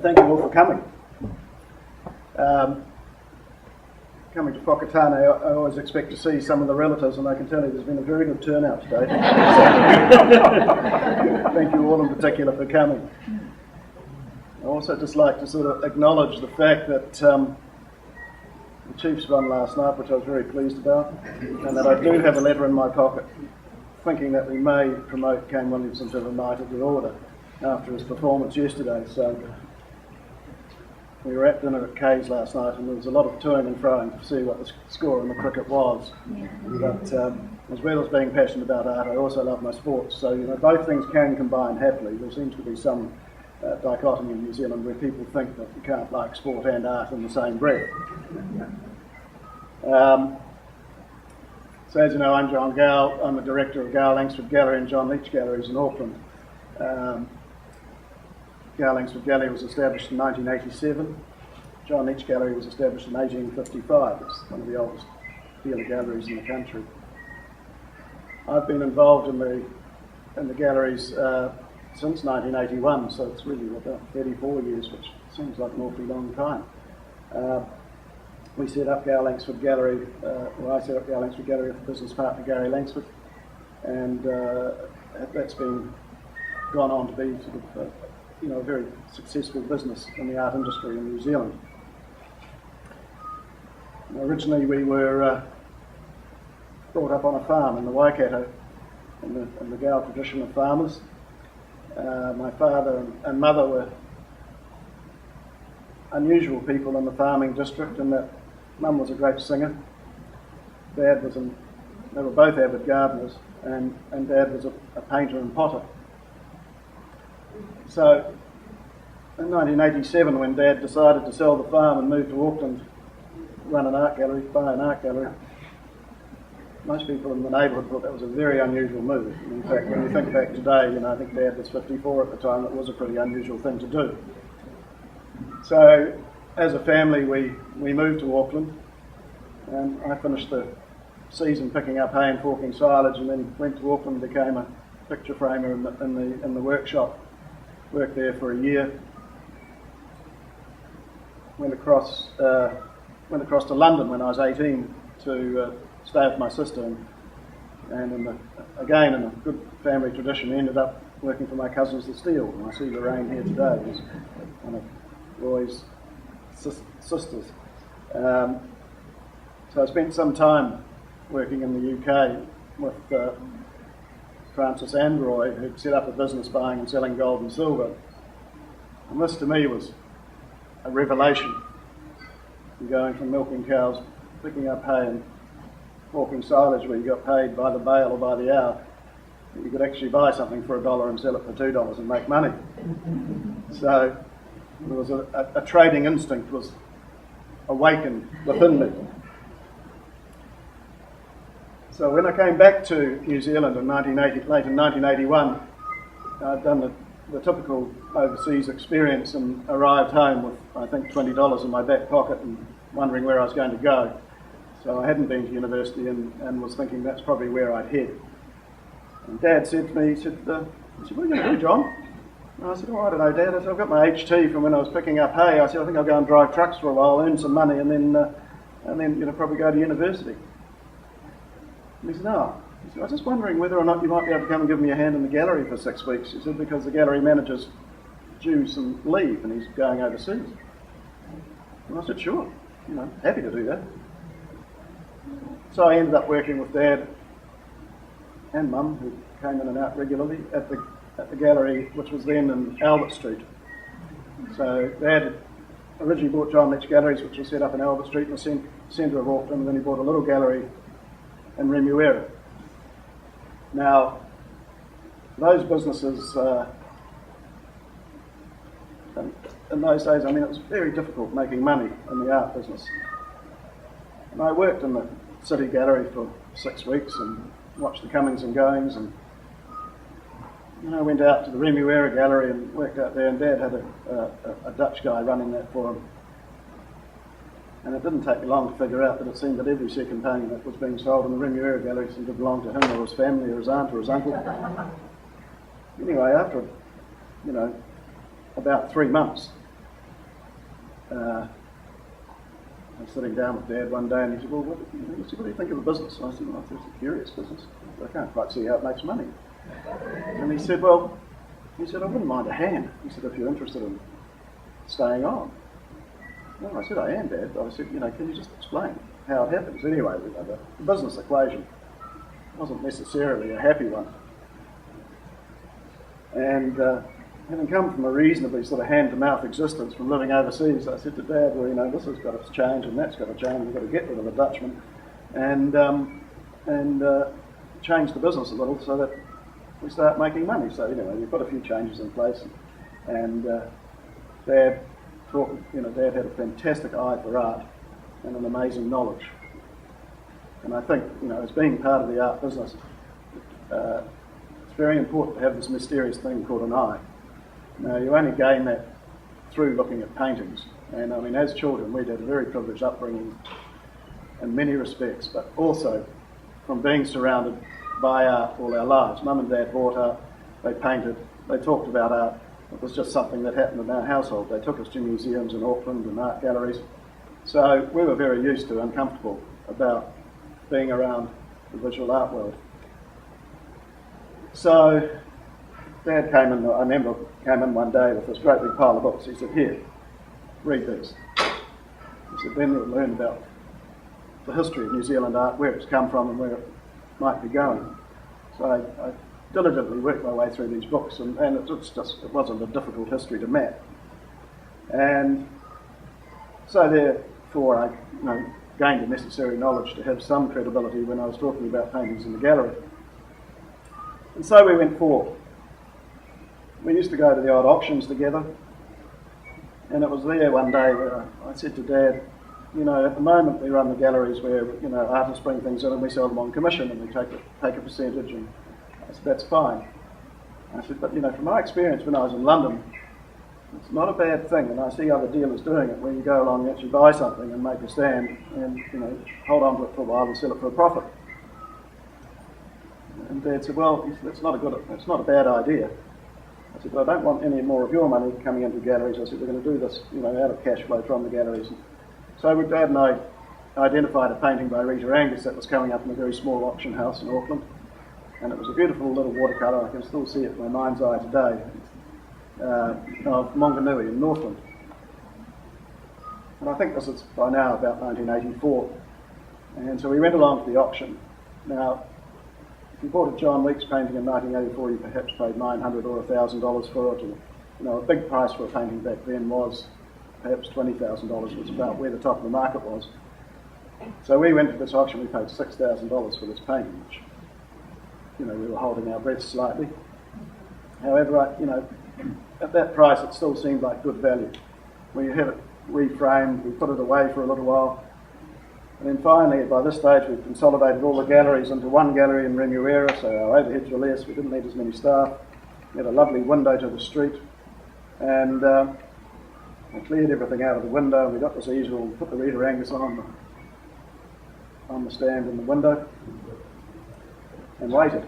thank you all for coming. Coming to Whakatāne, I always expect to see some of the relatives, and I can tell you there's been a very good turnout today. Thank you all in particular for coming. I also just like to sort of acknowledge the fact that the Chiefs won last night, which I was very pleased about, and that I do have a letter in my pocket thinking that we may promote Kane Williamson to the Knight of the Order after his performance yesterday. So we were at dinner at Kay's last night, and there was a lot of toing and froing to see what the score in the cricket was. Yeah. But as well as being passionate about art, I also love my sports. So both things can combine happily. There seems to be some dichotomy in New Zealand where people think that you can't like sport and art in the same breath. So as you know, I'm John Gow. I'm the director of Gow Langsford Gallery and John Leach Galleries in Auckland. Gow Langsford Gallery was established in 1987. John Leach Gallery was established in 1855. It's one of the oldest dealer galleries in the country. I've been involved in the galleries since 1981, so it's really about 34 years, which seems like an awfully long time. We set up Gow Langsford Gallery, I set up Gow Langsford Gallery with business partner Gary Langsford, and that's gone on to be sort of a very successful business in the art industry in New Zealand. Originally we were brought up on a farm in the Waikato, in the Gow tradition of farmers. My father and mother were unusual people in the farming district in that Mum was a great singer, Dad was they were both avid gardeners, and Dad was a painter and potter. So in 1987, when Dad decided to sell the farm and move to Auckland, run an art gallery, buy an art gallery, most people in the neighbourhood thought that was a very unusual move. In fact, when you think back today, I think Dad was 54 at the time. It was a pretty unusual thing to do. So as a family, we moved to Auckland, and I finished the season picking up hay and forking silage, and then went to Auckland, became a picture framer in the workshop. Worked there for a year. Went across to London when I was 18 to stay with my sister, and again in a good family tradition, ended up working for my cousins the Steele. And I see Lorraine here today, who's one of Roy's sisters. So I spent some time working in the UK with Francis and Roy, who'd set up a business buying and selling gold and silver. And this to me was a revelation. Going from milking cows, picking up hay and forking silage where you got paid by the bale or by the hour, you could actually buy something for $1 and sell it for $2 and make money. So there was a trading instinct was awakened within me. So when I came back to New Zealand in late in 1981, I'd done the typical overseas experience and arrived home with, I think, $20 in my back pocket and wondering where I was going to go. So I hadn't been to university and was thinking that's probably where I'd head. And Dad said to me, he said, what are you going to do, John? And I said, I don't know, Dad. I said, I've got my HT from when I was picking up hay. I said, I think I'll go and drive trucks for a while, earn some money, and then probably go to university. And he said, no. He said, I was just wondering whether or not you might be able to come and give me a hand in the gallery for 6 weeks. He said, because the gallery manager's due some leave and he's going overseas. And I said, sure, happy to do that. So I ended up working with Dad and Mum, who came in and out regularly, at the gallery, which was then in Albert Street. So Dad had originally bought John Leach Galleries, which was set up in Albert Street in the centre of Auckland, and then he bought a little gallery in Remuera. Now, those businesses, in those days, it was very difficult making money in the art business. And I worked in the city gallery for 6 weeks and watched the comings and goings, and I went out to the Remuera gallery and worked out there, and Dad had a Dutch guy running that for him. And it didn't take me long to figure out that it seemed that every second painting that was being sold in the Remuera gallery seemed to belong to him or his family or his aunt or his uncle. Anyway, after about 3 months, I was sitting down with Dad one day and he said, well, what do you think of the business? And I said, well, it's a curious business. I can't quite see how it makes money. And he said, I wouldn't mind a hand. He said, if you're interested in staying on. Well, I said, I am, Dad. I said, can you just explain how it happens? Anyway, the business equation wasn't necessarily a happy one. And having come from a reasonably sort of hand-to-mouth existence from living overseas, I said to Dad, well, this has got to change and that's got to change. We've got to get rid of the Dutchman and change the business a little so that we start making money. So, we put a few changes in place. And Dad had a fantastic eye for art and an amazing knowledge. And I think, as being part of the art business, it's very important to have this mysterious thing called an eye. Now, you only gain that through looking at paintings. And as children, we'd had a very privileged upbringing in many respects, but also from being surrounded by art all our lives. Mum and Dad bought art, they painted, they talked about art. It was just something that happened in our household. They took us to museums in Auckland and art galleries. So we were very used to and comfortable about being around the visual art world. So Dad came in one day with this great big pile of books. He said, here, read these. He said, then you'll learn about the history of New Zealand art, where it's come from and where it might be going. So I diligently worked my way through these books, and it wasn't a difficult history to map. And so therefore I gained the necessary knowledge to have some credibility when I was talking about paintings in the gallery. And so we went forward. We used to go to the odd auctions together, and it was there one day where I said to Dad, at the moment we run the galleries where artists bring things in and we sell them on commission and we take a percentage, and I said, that's fine. I said, but from my experience when I was in London, it's not a bad thing, and I see other dealers doing it where you go along and actually buy something and make a stand and hold on to it for a while and sell it for a profit. And Dad said, well, that's not a bad idea. I said, but I don't want any more of your money coming into galleries. I said, we're going to do this out of cash flow from the galleries. So Dad and I identified a painting by Rita Angus that was coming up in a very small auction house in Auckland. And it was a beautiful little watercolour, I can still see it in my mind's eye today, of Monganui in Northland. And I think this is by now about 1984. And so we went along to the auction. Now, if you bought a John Weeks painting in 1984, you perhaps paid $900 or $1,000 for it. And, a big price for a painting back then was perhaps $20,000, was about where the top of the market was. So we went to this auction, we paid $6,000 for this painting, which, we were holding our breath slightly. However, at that price it still seemed like good value. We had it reframed, we put it away for a little while, and then finally, by this stage, we've consolidated all the galleries into one gallery in Remuera, so our overheads were less, we didn't need as many staff. We had a lovely window to the street, and we cleared everything out of the window, and we got this easel and put the Rita Angus on the stand in the window, and waited.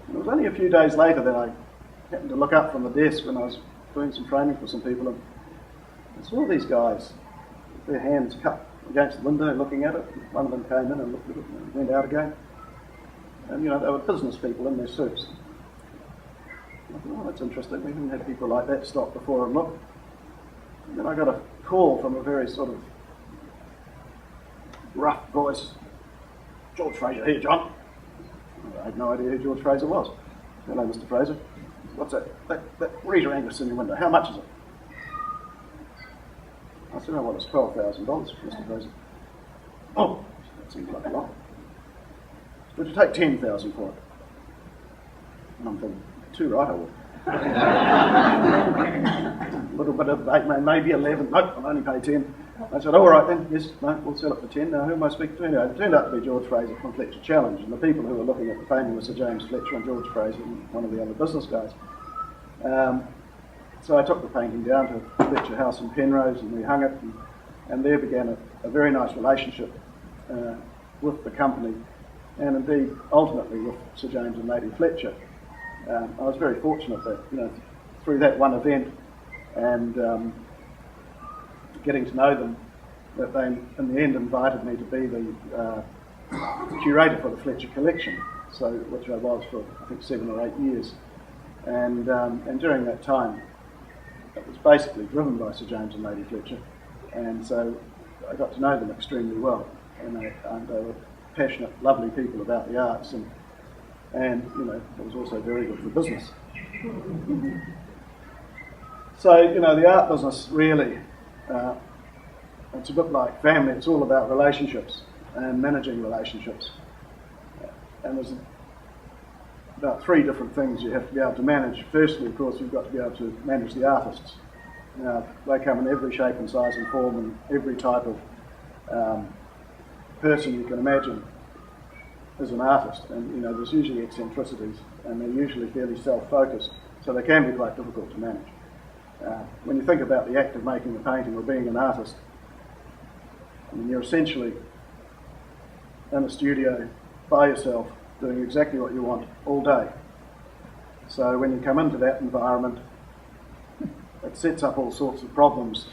And it was only a few days later that I happened to look up from the desk when I was doing some training for some people, and I saw these guys with their hands cupped against the window looking at it. One of them came in and looked at it and went out again. And they were business people in their suits. I thought, oh, that's interesting. We didn't have people like that stop before and look. And then I got a call from a very sort of rough voice. George Fraser here, John. I had no idea who George Fraser was. Hello, Mr. Fraser. What's that? That Rita Angus in your window. How much is it? I said, oh, well, it's $12,000, Mr. Fraser. Oh, that seems like a lot. Would you take $10,000 for it? And I'm thinking, too right, I would. A little bit of 8, maybe 11. Nope, I'll only pay 10. I said, all right then, yes, no, we'll sell it for 10. Now, who am I speaking to? Anyway, it turned out to be George Fraser from Fletcher Challenge, and the people who were looking at the painting were Sir James Fletcher and George Fraser and one of the other business guys. So I took the painting down to Fletcher House in Penrose, and we hung it, and there began a very nice relationship with the company, and indeed, ultimately, with Sir James and Lady Fletcher. I was very fortunate that, through that one event, and getting to know them, that they in the end invited me to be the curator for the Fletcher collection, so which I was for I think 7 or 8 years, and during that time it was basically driven by Sir James and Lady Fletcher, and so I got to know them extremely well, and they were passionate, lovely people about the arts, and you know, it was also very good for business. So, you know, the art business really, it's a bit like family. It's all about relationships and managing relationships. And there's about 3 different things you have to be able to manage. Firstly, of course, you've got to be able to manage the artists. Now, they come in every shape and size and form, and every type of person you can imagine as an artist. And, you know, there's usually eccentricities, and they're usually fairly self-focused, so they can be quite difficult to manage. When you think about the act of making a painting or being an artist, I mean, you're essentially in a studio by yourself doing exactly what you want all day. So when you come into that environment, it sets up all sorts of problems,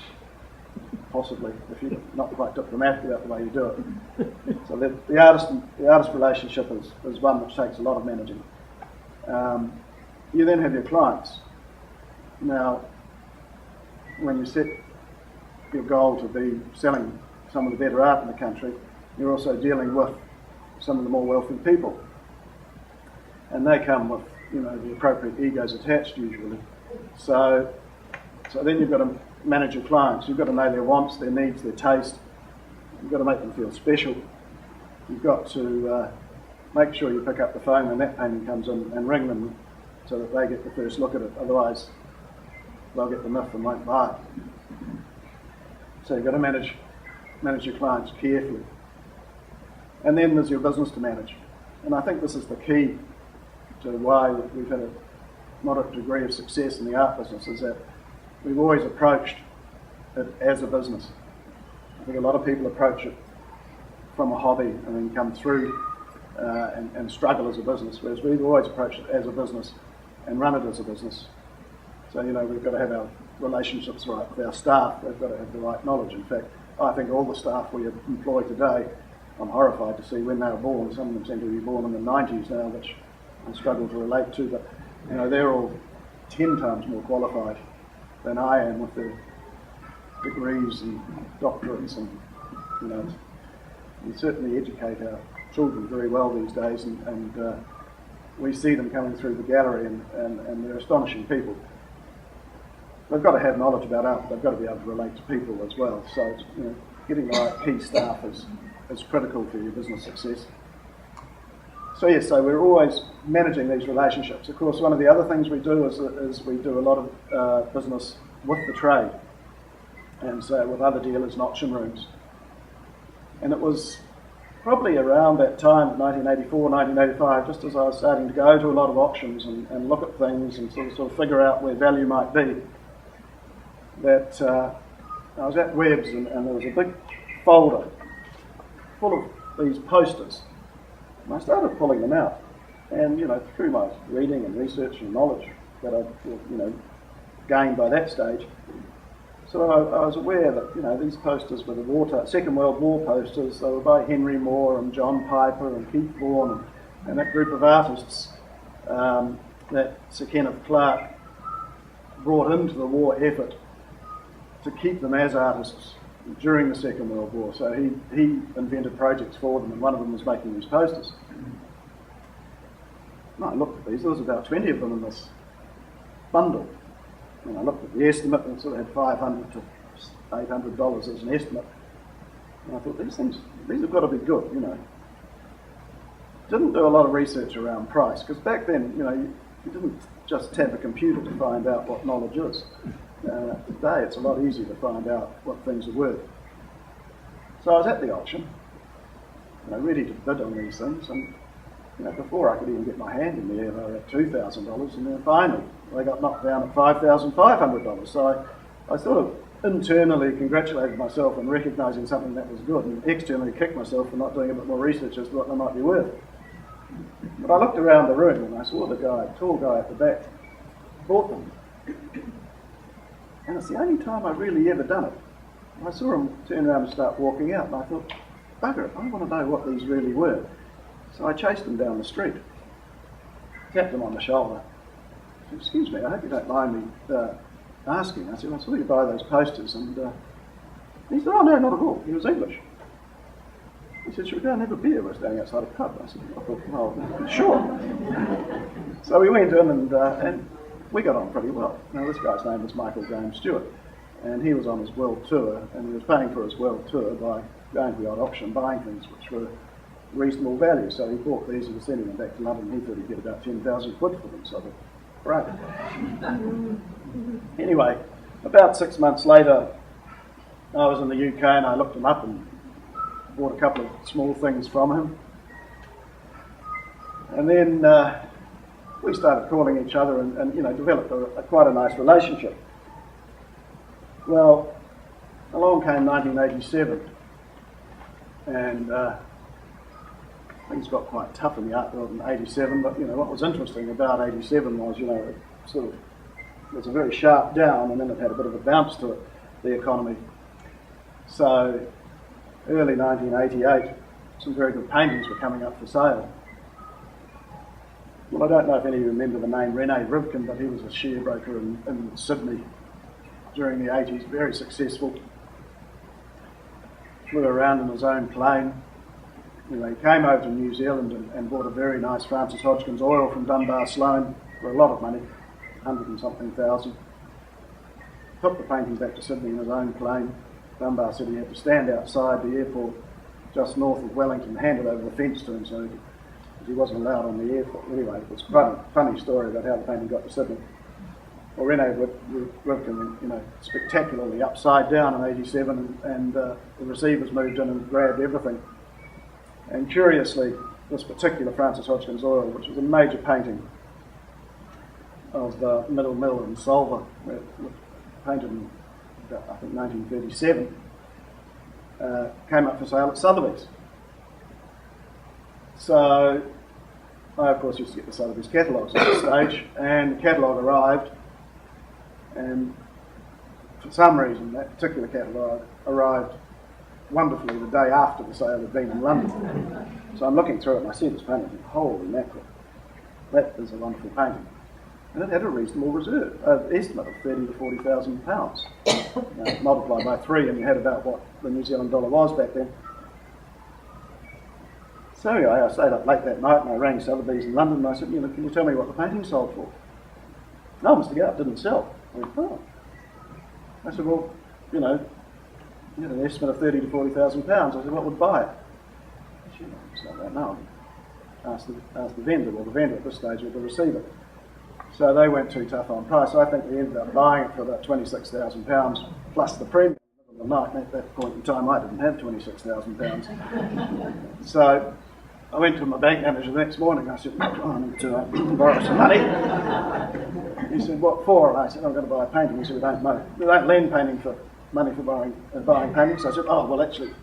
possibly, if you're not quite diplomatic about the way you do it. So the artist relationship is one which takes a lot of managing. You then have your clients. Now, when you set your goal to be selling some of the better art in the country, you're also dealing with some of the more wealthy people. And they come with, you know, the appropriate egos attached usually. So then you've got to manage your clients. You've got to know their wants, their needs, their taste. You've got to make them feel special. You've got to make sure you pick up the phone when that painting comes in and ring them so that they get the first look at it. Otherwise, they'll get the miff and won't buy it. So you've got to manage your clients carefully. And then there's your business to manage. And I think this is the key to why we've had a moderate degree of success in the art business, is that we've always approached it as a business. I think a lot of people approach it from a hobby and then come through and struggle as a business, whereas we've always approached it as a business and run it as a business. So, you know, we've got to have our relationships right with our staff. They've got to have the right knowledge. In fact, I think all the staff we employ today, I'm horrified to see when they were born. Some of them seem to be born in the 90s now, which I struggle to relate to, but, you know, they're all 10 times more qualified than I am with their degrees and doctorates, and, you know, we certainly educate our children very well these days, and we see them coming through the gallery, and they're astonishing people. They've got to have knowledge about art, but they've got to be able to relate to people as well. So, you know, getting the right key staff is critical for your business success. So yes, so we're always managing these relationships. Of course, one of the other things we do is we do a lot of business with the trade, and so with other dealers and auction rooms. And it was probably around that time, 1984, 1985, just as I was starting to go to a lot of auctions and look at things and sort of figure out where value might be, that I was at Webb's, and there was a big folder full of these posters. And I started pulling them out, and, you know, through my reading and research and knowledge that I, you know, gained by that stage, so I was aware that, you know, these posters were the Second World War posters. They were by Henry Moore and John Piper and Keith Vaughan and that group of artists that Sir Kenneth Clark brought into the war effort to keep them as artists during the Second World War. So he invented projects for them, and one of them was making these posters. And I looked at these. There was about 20 of them in this bundle. And I looked at the estimate, and it sort of had $500 to $800 as an estimate. And I thought, these have got to be good, you know. Didn't do a lot of research around price, because back then, you know, you didn't just tap a computer to find out what knowledge is. Today, it's a lot easier to find out what things are worth. So I was at the auction, you know, ready to bid on these things, and, you know, before I could even get my hand in the air, they were at $2,000, and then finally they got knocked down at $5,500. So I sort of internally congratulated myself on recognising something that was good, and externally kicked myself for not doing a bit more research as to what they might be worth. But I looked around the room and I saw the tall guy at the back, bought them. And it's the only time I've really ever done it. I saw him turn around and start walking out, and I thought, bugger it, I want to know what these really were. So I chased him down the street, tapped him on the shoulder. I said, excuse me, I hope you don't mind me asking. I said, I saw you buy those posters, and he said, oh no, not at all. He was English. He said, should we go and have a beer? We're standing outside a pub. I said, I thought, well, sure. So we went in and we got on pretty well. Now this guy's name was Michael Graham Stewart, and he was on his world tour, and he was paying for his world tour by going to the odd auction, buying things which were reasonable value. So he bought these and was sending them back to London. He thought he'd get about 10,000 quid for them, so I thought, great. Anyway, about 6 months later, I was in the UK and I looked him up and bought a couple of small things from him. And then we started calling each other and developed quite a nice relationship. Well, along came 1987, and things got quite tough in the art world in 87, but what was interesting about 87 was, it sort of was a very sharp down, and then it had a bit of a bounce to it, the economy. So early 1988, some very good paintings were coming up for sale. Well, I don't know if any of you remember the name Rene Rivkin, but he was a share broker in Sydney during the 80s, very successful. Flew around in his own plane. He came over to New Zealand and bought a very nice Francis Hodgkins oil from Dunbar Sloane for a lot of money, 100 and something thousand. Took the painting back to Sydney in his own plane. Dunbar said he had to stand outside the airport just north of Wellington and hand it over the fence to him, so he wasn't allowed on the airport. Anyway, it was a funny story about how the painting got to Sydney. Well, Rene Rivkin, spectacularly upside down in 87, and the receivers moved in and grabbed everything. And curiously, this particular Francis Hodgkins oil, which was a major painting of the Middle Mill in Solva, painted in, I think, 1937, came up for sale at Sotheby's. So I, of course, used to get the Sotheby's catalogues at this stage, and the catalogue arrived, and for some reason that particular catalogue arrived wonderfully the day after the sale had been in London. So I'm looking through it and I see this painting and think, holy mackerel, that is a wonderful painting. And it had a reasonable reserve, estimate of £30,000 to £40,000. Multiplied by 3 and you had about what the New Zealand dollar was back then. So anyway, I stayed up late that night and I rang Sotheby's in London and I said, can you tell me what the painting sold for? No, Mr. Gow, it didn't sell. I went, oh. I said, well, you had an estimate of £30,000 to £40,000. I said, what would buy it? She said, I don't know. Asked the vendor, well, the vendor at this stage was the receiver. So they weren't too tough on price. I think we ended up buying it for about £26,000 plus the premium of the night. And at that point in time, I didn't have £26,000. So I went to my bank manager the next morning. I said, I need to borrow some money. He said, what for? And I said, I'm going to buy a painting. He said, we don't lend money for buying paintings. I said, oh, well, actually, I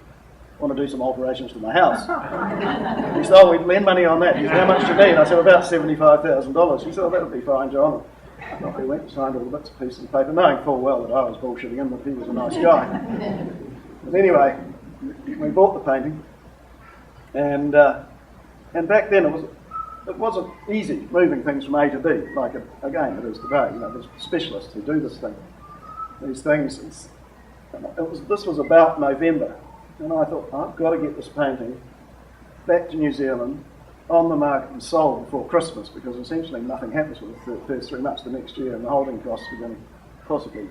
want to do some alterations to my house. He said, oh, we'd lend money on that. He said, how much do you need? I said, about $75,000. He said, oh, that would be fine, John. And off he went and signed all the bits and pieces of paper, knowing full well that I was bullshitting him, but he was a nice guy. But anyway, we bought the painting, and back then it wasn't easy moving things from A to B, like again it is today. There's specialists who do this thing. These things, this was about November, and I thought, I've got to get this painting back to New Zealand, on the market and sold before Christmas, because essentially nothing happens for the first 3 months of the next year, and the holding costs were going to possibly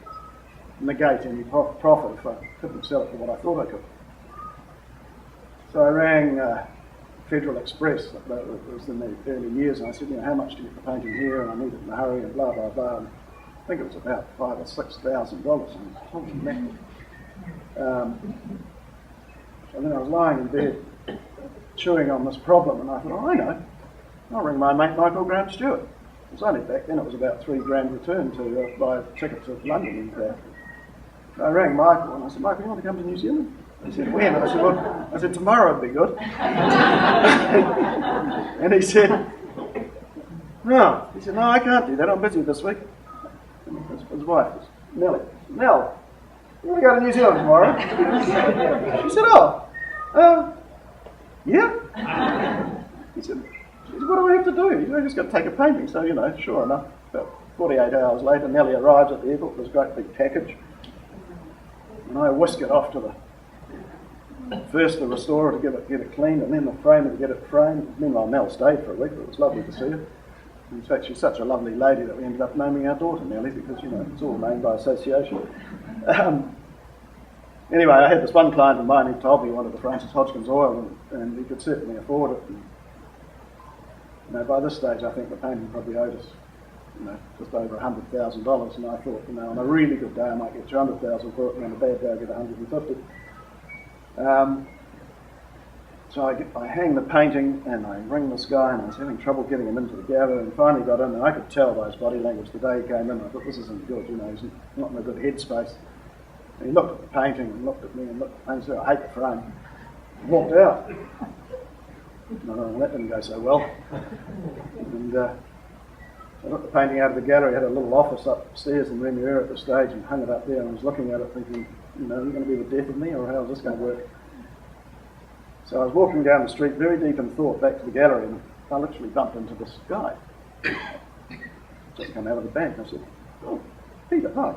negate any profit if I couldn't sell it for what I thought I could. So I rang Federal Express, it was in the early years, and I said, how much do you get the painting here, and I need it in a hurry, and blah, blah, blah. And I think it was about $5,000 or $6,000, and holy mackerel. And then I was lying in bed, chewing on this problem, and I thought, oh, I know, I'll ring my mate Michael Graham Stewart. It was only back then, it was about $3,000 return to buy a ticket to London and back. So I rang Michael and I said, Michael, you want to come to New Zealand? He said, when? I said, well, tomorrow would be good. And he said, no. He said, no, I can't do that, I'm busy this week. And his wife was Nellie. Nell, "You want to go to New Zealand tomorrow?" She said, yeah. He said, "What do I have to do?" He said, "I just got to take a painting." So, sure enough, about 48 hours later, Nellie arrives at the airport with this great big package. And I whisk it off to first the restorer to get it cleaned, and then the framer to get it framed. Meanwhile, Nell stayed for a week, but it was lovely to see her. In fact, she's such a lovely lady that we ended up naming our daughter Nellie, because, it's all named by association. Anyway, I had this one client of mine who told me he wanted the Francis Hodgkins oil, and he could certainly afford it. And, by this stage, I think the painting probably owed us, just over $100,000. And I thought, on a really good day, I might get $200,000 for it, and on a bad day, I get $150,000. So I hang the painting, and I ring this guy, and I was having trouble getting him into the gallery, and finally got in, and I could tell by his body language the day he came in. I thought, this isn't good, he's not in a good headspace. And he looked at the painting, and looked at me, and looked at the painting, and said, "I hate the frame," and walked out. No, that didn't go so well. And I took the painting out of the gallery, had a little office upstairs in Remuera at the stage, and hung it up there, and I was looking at it thinking, are you going to be the death of me, or how is this going to work? So I was walking down the street, very deep in thought, back to the gallery, and I literally bumped into this guy. Just come out of the bank. I said, "Oh, Peter, hi."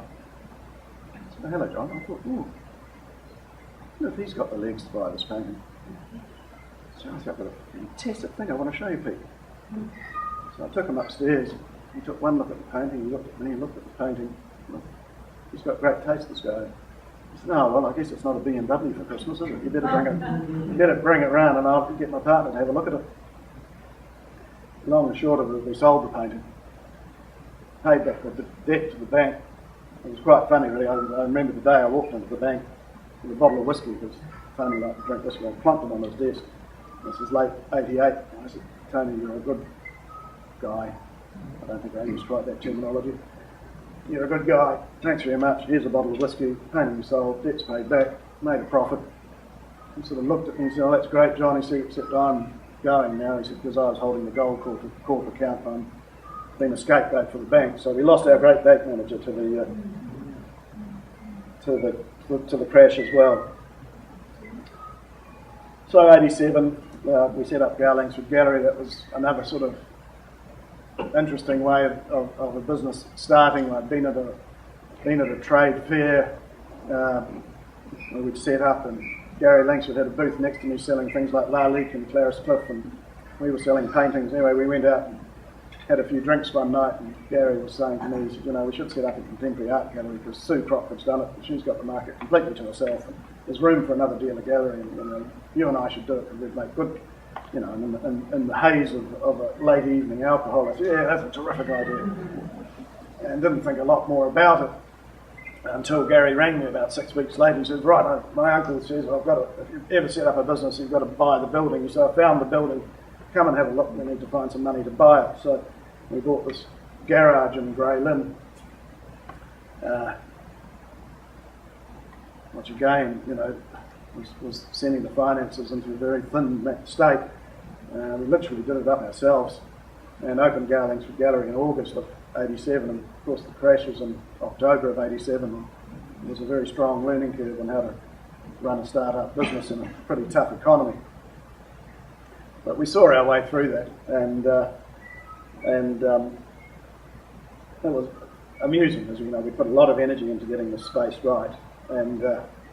I said, "Hello, John." I thought, if he's got the legs to buy this painting. So I said, "I've got a fantastic thing I want to show you, Pete." So I took him upstairs. He took one look at the painting, he looked at me, he looked at the painting. He's got great taste, this guy. He said, "Oh, well, I guess it's not a BMW for Christmas, is it? You better bring it round, and I'll get my partner to have a look at it." Long and short of it, we sold the painting. Paid back the debt to the bank. It was quite funny, really. I remember the day I walked into the bank with a bottle of whiskey, because Tony liked to drink whiskey. I plumped it on his desk. This was late '88. I said, "Tony, you're a good guy." I don't think I used quite that terminology. "You're a good guy. Thanks very much. Here's a bottle of whiskey. Painting sold. Debts paid back. Made a profit." He sort of looked at me and said, "Oh, that's great, John." He said, "Except I'm going now." He said, "Because I was holding the gold court account. I'm been a scapegoat for the bank." So we lost our great bank manager to the crash as well. So '87, we set up Garlingsford Gallery. That was another sort of interesting way of a business starting. I'd been at a trade fair where we'd set up, and Gary Langsford had a booth next to me selling things like La Leek and Clarice Cliff, and we were selling paintings. Anyway, we went out and had a few drinks one night, and Gary was saying to me, he said, "We should set up a contemporary art gallery, because Sue Crockford's done it, and she's got the market completely to herself, and there's room for another dealer gallery, and you and I should do it, because we'd make good." In the haze of a late evening alcohol, I said, "Yeah, that's a terrific idea." And didn't think a lot more about it until Gary rang me about 6 weeks later. He says, "Right, my uncle says, if you ever set up a business, you've got to buy the building." So I found the building. "Come and have a look. We need to find some money to buy it." So we bought this garage in Grey Lynn, which again, was sending the finances into a very thin state. We literally did it up ourselves and opened Garlingsford Gallery in August of '87, and of course the crash was in October of '87, and it was a very strong learning curve on how to run a start-up business in a pretty tough economy. But we saw our way through that, and it was amusing, as we put a lot of energy into getting the space right and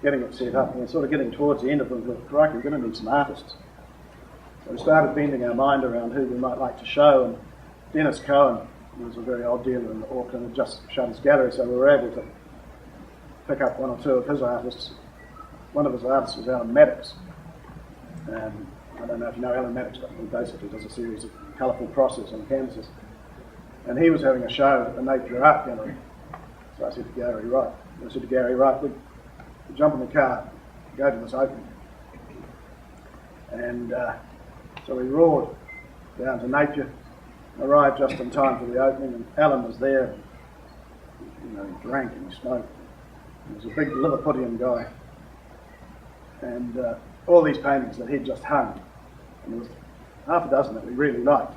getting it set up, and we're sort of getting towards the end of it. Crikey, we're going to need some artists. So we started bending our mind around who we might like to show, and Dennis Cohen, who was a very odd dealer in Auckland, had just shut his gallery, so we were able to pick up one or two of his artists. One of his artists was Alan Maddox. I don't know if you know Alan Maddox, but he basically does a series of colourful crosses on canvases. And he was having a show at the Napier Art Gallery. So I said to Gary, right, we jump in the car, go to this opening. And so we roared down to Napier, arrived just in time for the opening, and Alan was there. He drank and he smoked. He was a big Liverpudlian guy. And all these paintings that he'd just hung, and there was half a dozen that we really liked.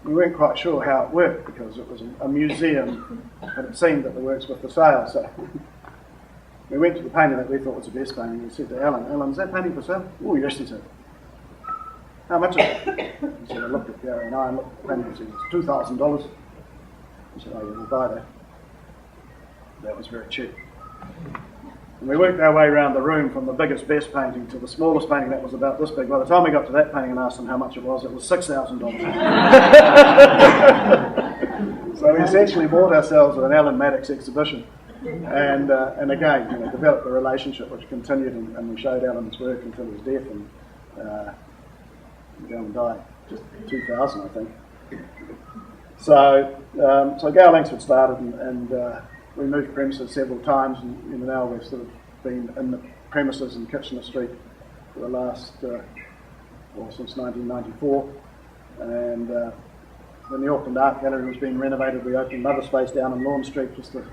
We weren't quite sure how it worked, because it was a museum, and it seemed that the works were for sale. So We went to the painting that we thought was the best painting. We said to Alan, is that painting for sale? Oh, yes, he said. How much is it? He said, I looked at Gary and I looked at the painting and said, it's $2,000. He said, oh, yeah, we'll buy that. That was very cheap. And we worked our way around the room from the biggest, best painting to the smallest painting that was about this big. By the time we got to that painting and asked them how much it was $6,000. So we essentially bought ourselves an Alan Maddox exhibition. And again, developed a relationship which continued, and we showed Alan's work until his death, and Alan died just 2000, I think. So Gale Langsford started, and we moved premises several times, and now we've sort of been in the premises in Kitchener Street for the last, since 1994. And when the Auckland Art Gallery was being renovated, we opened another space down in Lawn Street just to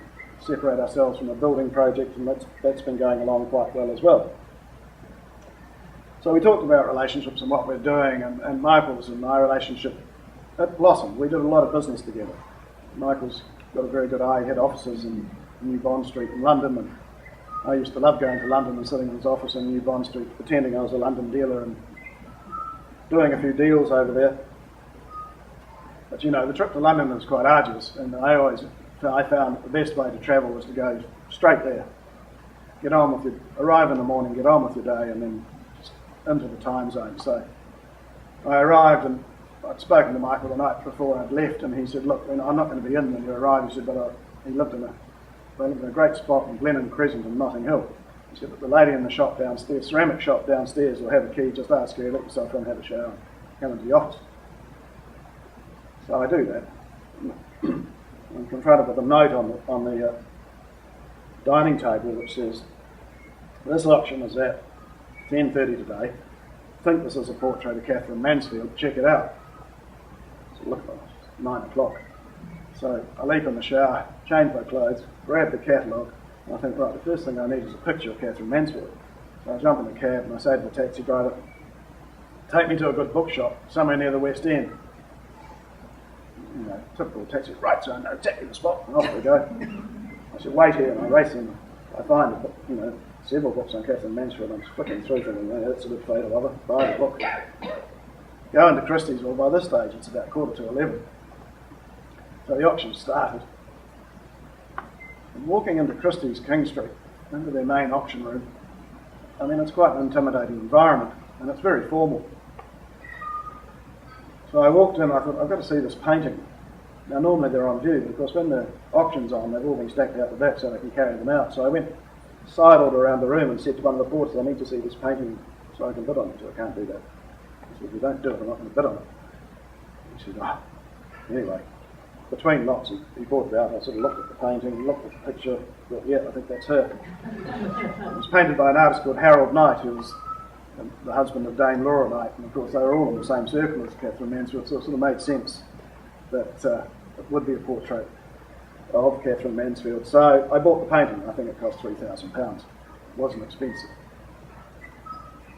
separate ourselves from a building project, and that's been going along quite well as well. So we talked about relationships and what we're doing, and Michael's and my relationship, it blossomed. We did a lot of business together. Michael's got a very good eye. He had offices in New Bond Street in London, and I used to love going to London and sitting in his office in New Bond Street, pretending I was a London dealer and doing a few deals over there. But the trip to London was quite arduous, and I found the best way to travel was to go straight there. Arrive in the morning, get on with your day, and then just into the time zone. So I arrived, and I'd spoken to Michael the night before I'd left, and he said, look, I'm not going to be in when you arrive. He said, but he lived in a great spot in Glennon Crescent in Notting Hill. He said, but the lady in the shop downstairs, ceramic shop downstairs, will have a key. Just ask her, let yourself in, have a shower, come into the office. So I do that. I'm confronted with a note on the dining table which says, this auction is at 10:30 today. I think this is a portrait of Catherine Mansfield. Check it out. So look, it's 9 o'clock. So I leap in the shower, change my clothes, grab the catalogue, and I think, right, the first thing I need is a picture of Catherine Mansfield. So I jump in the cab and I say to the taxi driver, take me to a good bookshop somewhere near the West End. Typical taxi, right, so I know exactly the spot, and off we go. I said, wait here, and I race in. I find, several books on Catherine Mansfield. I'm flicking through thinking, that's a good photo of her, buy the book. Go into Christie's, well, by this stage it's about 11:15. So the auction started. And walking into Christie's King Street, into their main auction room, it's quite an intimidating environment, and it's very formal. So I walked in, I thought, I've got to see this painting. Now normally they're on view, but of course when the auction's on, they've all been stacked out the back so they can carry them out. So I went sidled around the room and said to one of the porters, I need to see this painting so I can bid on it. So I can't do that. He said, if you don't do it, I'm not going to bid on it. He said, Anyway, between lots, he brought it out. I sort of looked at the painting, looked at the picture, thought, yeah, I think that's her. It was painted by an artist called Harold Knight, who was the husband of Dame Laura Knight, and of course they were all in the same circle as Catherine Mansfield, so it sort of made sense that it would be a portrait of Catherine Mansfield. So I bought the painting. I think it cost £3,000. It wasn't expensive.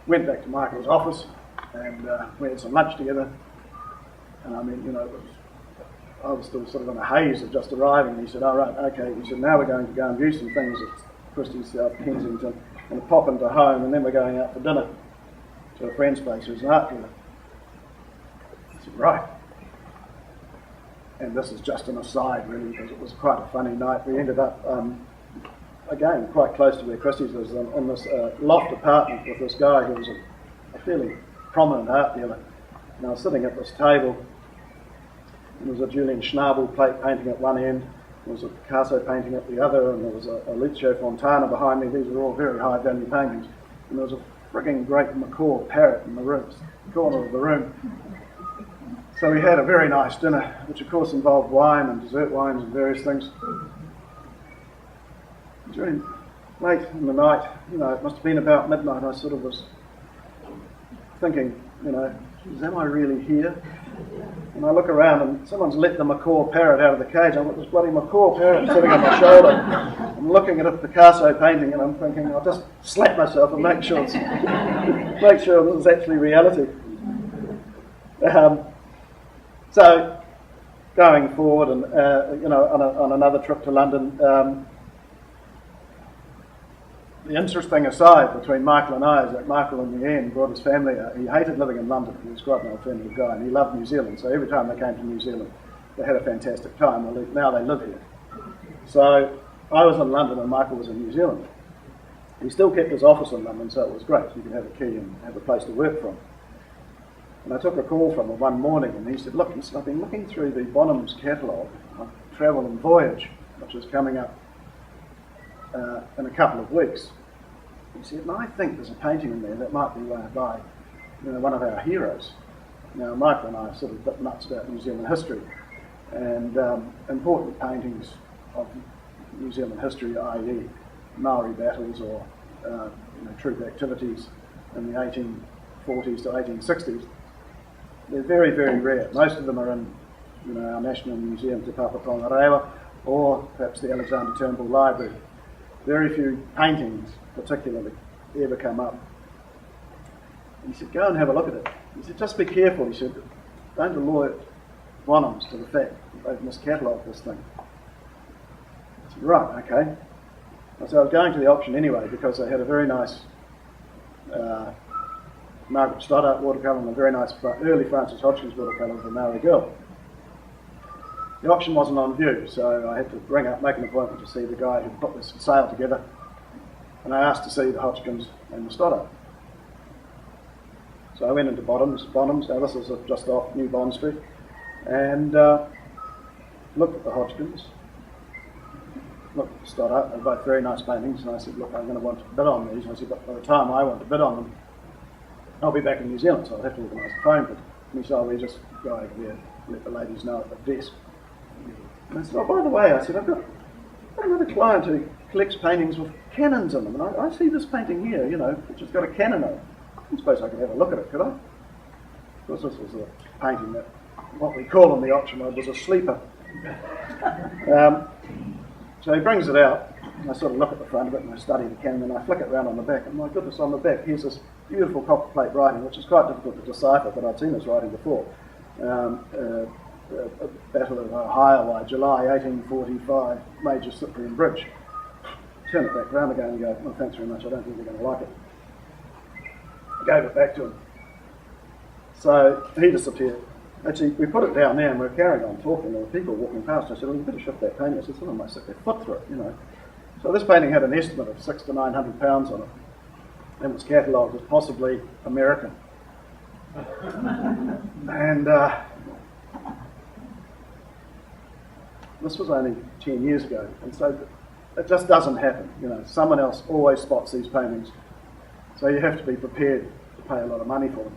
Went back to Michael's office, and we had some lunch together, and I was still sort of in a haze of just arriving. He said, all right, okay. He said, now we're going to go and view some things at Christie's South Kensington and pop into home, and then we're going out for dinner to a friend's place who's an art dealer. I said, right. And this is just an aside, really, because it was quite a funny night. We ended up, again, quite close to where Christie's was, in this loft apartment with this guy who was a fairly prominent art dealer. And I was sitting at this table. There was a Julian Schnabel plate painting at one end, there was a Picasso painting at the other, and there was a Lucio Fontana behind me. These were all very high value paintings. And there was a frigging great macaw parrot in the corner of the room. So we had a very nice dinner, which of course involved wine and dessert wines and various things. During late in the night, it must have been about midnight, I sort of was thinking, am I really here? And I look around and someone's let the macaw parrot out of the cage. I've got this bloody macaw parrot sitting on my shoulder. I'm looking at a Picasso painting and I'm thinking, I'll just slap myself and make sure this is actually reality. So going forward and on another trip to London, the interesting aside between Michael and I is that Michael in the end brought his family out. He hated living in London. He was quite an alternative guy, and he loved New Zealand. So every time they came to New Zealand, they had a fantastic time. Well, now they live here. So I was in London and Michael was in New Zealand. He still kept his office in London, so it was great. You could have a key and have a place to work from. And I took a call from him one morning, and he said, look, I've been looking through the Bonham's catalogue of Travel and Voyage, which is coming up in a couple of weeks. He said, and I think there's a painting in there that might be by one of our heroes. Now, Michael and I are sort of a bit nuts about New Zealand history, and important paintings of New Zealand history, i.e. Maori battles or troop activities in the 1840s to 1860s, they're very, very rare. Most of them are in our National Museum Te Kōputu Summer or perhaps the Alexander Turnbull Library. Very few paintings particularly ever come up. And he said, go and have a look at it. He said, just be careful. He said, don't allure Bonhams to the fact that they've miscatalogued this thing. I said, right, okay. So I was going to the auction anyway because they had a very nice Margaret Stoddart watercolour and a very nice early Francis Hodgkins watercolour of the Maori Girl. The auction wasn't on view, so I had to ring up, make an appointment to see the guy who put this sale together, and I asked to see the Hodgkins and the Stoddart. So I went into Bonhams. Now this is just off New Bond Street, and looked at the Hodgkins, looked at the Stoddart. They're both very nice paintings, and I said, look, I'm going to want to bid on these. And I said, but by the time I want to bid on them, I'll be back in New Zealand, so I'll have to organise a phone bid. And he said, we just go over there, let the ladies know at the desk. And I said, oh, by the way, I said, I've got another client who collects paintings with cannons in them, and I see this painting here, which has got a cannon on it. I suppose I could have a look at it, could I? Of course, this was a painting that, what we call in the auction world, was a sleeper. So he brings it out, and I sort of look at the front of it, and I study the cannon, and I flick it around on the back, and my goodness, on the back, here's this beautiful copper plate writing, which is quite difficult to decipher, but I'd seen this writing before. Battle of Ohio, July 1845, Major Cyprian Bridge. Turn it back round again and go, well, thanks very much, I don't think they're going to like it. I gave it back to him. So he disappeared. Actually, we put it down there and we're carrying on talking. There were people walking past. I said, well, you better shift that painting. I said, someone might stick their foot through it, So this painting had an estimate of £600 to £900 on it, and was catalogued as possibly American. And this was only 10 years ago, and so it just doesn't happen. Someone else always spots these paintings, so you have to be prepared to pay a lot of money for them.